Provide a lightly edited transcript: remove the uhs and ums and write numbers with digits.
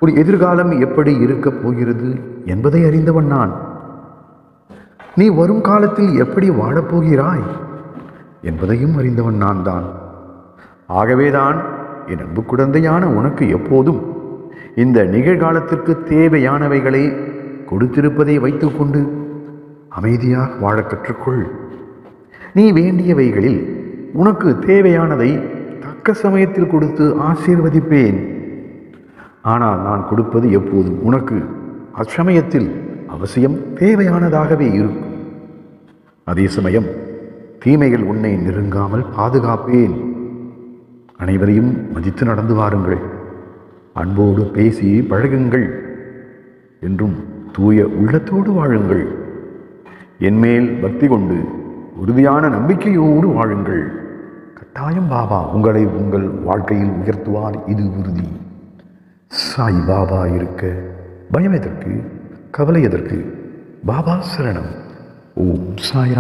ஒரு எதிர்காலம் எப்படி இருக்கப் போகிறது என்பதை அறிந்தவன் நான். நீ வரும் காலத்தில் எப்படி வாழப்போகிறாய் என்பதையும் அறிந்தவன் நான் தான். ஆகவேதான் என் அன்பு குழந்தையான உனக்கு எப்போதும் இந்த நிகழ்காலத்திற்கு தேவையானவைகளை கொடுத்திருப்பதை வைத்துக்கொண்டு அமைதியாக வாழ கற்றுக்கொள். நீ வேண்டியவைகளில் உனக்கு தேவையானதை தக்க சமயத்தில் கொடுத்து ஆசீர்வதிப்பேன். ஆனால் நான் கொடுப்பது எப்போதும் உனக்கு அச்சமயத்தில் அவசியம் தேவையானதாகவே இருக்கும். அதே சமயம் தீமைகள் உன்னை நெருங்காமல் பாதுகாப்பேன். அனைவரையும் மதித்து நடந்து வாருங்கள். அன்போடு பேசி பழகுங்கள். என்றும் தூய உள்ளத்தோடு வாழுங்கள். என்மேல் பக்தி கொண்டு உறுதியான நம்பிக்கையோடு வாழுங்கள். கட்டாயம் பாபா உங்களை உங்கள் வாழ்க்கையில் உயர்த்துவார், இது உறுதி. சாய் பாபா இருக்க பயம் எதற்கு, கவலை எதற்கு? பாபா சரணம். ஓம் சாய்.